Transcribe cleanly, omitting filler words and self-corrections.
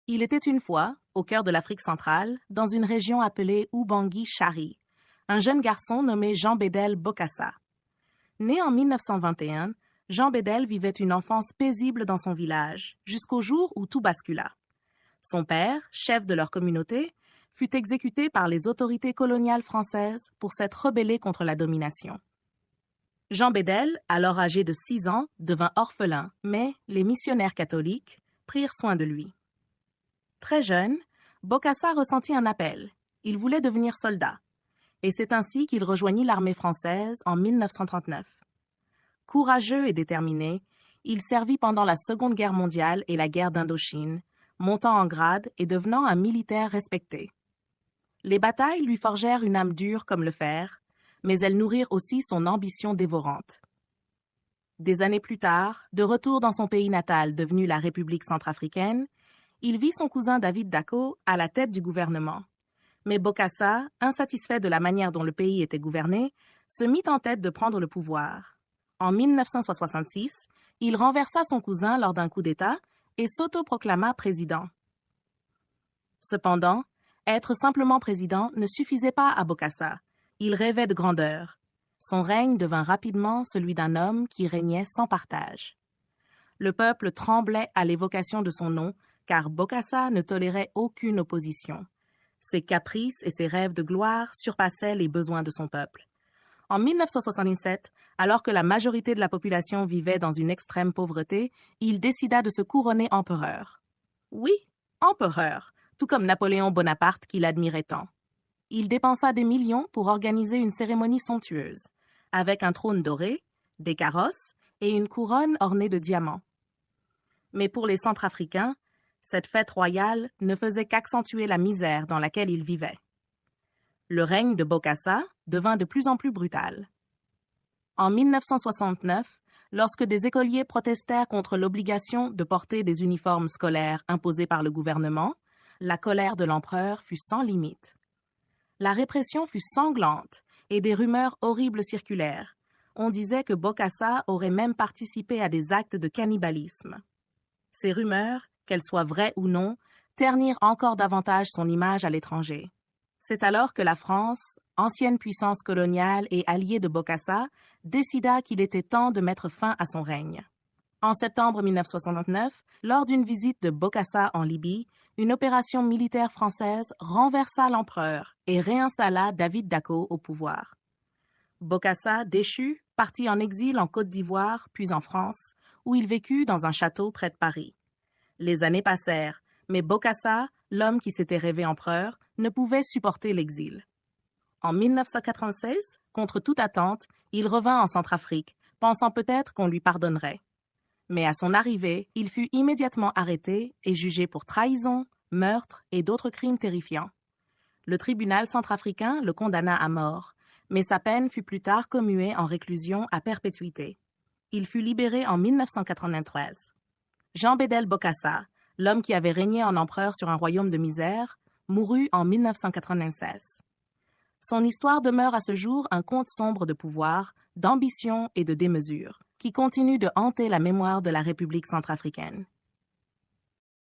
Il était une fois, au cœur de l'Afrique centrale, dans une région appelée Ubangui-Chari, un jeune garçon nommé Jean Bédel Bokassa. Né en 1921, Jean Bédel vivait une enfance paisible dans son village, jusqu'au jour où tout bascula. Son père, chef de leur communauté, fut exécuté par les autorités coloniales françaises pour s'être rebellé contre la domination. Jean Bédel, alors âgé de 6 ans, devint orphelin, mais les missionnaires catholiques prirent soin de lui. Très jeune, Bokassa ressentit un appel. Il voulait devenir soldat. Et c'est ainsi qu'il rejoignit l'armée française en 1939. Courageux et déterminé, il servit pendant la Seconde Guerre mondiale et la guerre d'Indochine, montant en grade et devenant un militaire respecté. Les batailles lui forgèrent une âme dure comme le fer, mais elles nourrirent aussi son ambition dévorante. Des années plus tard, de retour dans son pays natal devenu la République centrafricaine, il vit son cousin David Dacko à la tête du gouvernement. Mais Bokassa, insatisfait de la manière dont le pays était gouverné, se mit en tête de prendre le pouvoir. En 1966, il renversa son cousin lors d'un coup d'État et s'autoproclama président. Cependant, être simplement président ne suffisait pas à Bokassa. Il rêvait de grandeur. Son règne devint rapidement celui d'un homme qui régnait sans partage. Le peuple tremblait à l'évocation de son nom, car Bokassa ne tolérait aucune opposition. Ses caprices et ses rêves de gloire surpassaient les besoins de son peuple. En 1977, alors que la majorité de la population vivait dans une extrême pauvreté, il décida de se couronner empereur. Oui, empereur, tout comme Napoléon Bonaparte qu'il admirait tant. Il dépensa des millions pour organiser une cérémonie somptueuse, avec un trône doré, des carrosses et une couronne ornée de diamants. Mais pour les Centrafricains, cette fête royale ne faisait qu'accentuer la misère dans laquelle ils vivaient. Le règne de Bokassa devint de plus en plus brutal. En 1969, lorsque des écoliers protestèrent contre l'obligation de porter des uniformes scolaires imposés par le gouvernement, la colère de l'empereur fut sans limite. La répression fut sanglante et des rumeurs horribles circulèrent. On disait que Bokassa aurait même participé à des actes de cannibalisme. Ces rumeurs, qu'elles soient vraies ou non, ternirent encore davantage son image à l'étranger. C'est alors que la France, ancienne puissance coloniale et alliée de Bokassa, décida qu'il était temps de mettre fin à son règne. En septembre 1969, lors d'une visite de Bokassa en Libye, une opération militaire française renversa l'empereur et réinstalla David Dacko au pouvoir. Bokassa, déchu, partit en exil en Côte d'Ivoire, puis en France, où il vécut dans un château près de Paris. Les années passèrent, mais Bokassa, l'homme qui s'était rêvé empereur, ne pouvait supporter l'exil. En 1996, contre toute attente, il revint en Centrafrique, pensant peut-être qu'on lui pardonnerait. Mais à son arrivée, il fut immédiatement arrêté et jugé pour trahison, meurtre et d'autres crimes terrifiants. Le tribunal centrafricain le condamna à mort, mais sa peine fut plus tard commuée en réclusion à perpétuité. Il fut libéré en 1993. Jean Bédel Bokassa, l'homme qui avait régné en empereur sur un royaume de misère, mourut en 1996. Son histoire demeure à ce jour un conte sombre de pouvoir, d'ambition et de démesure, qui continue de hanter la mémoire de la République centrafricaine.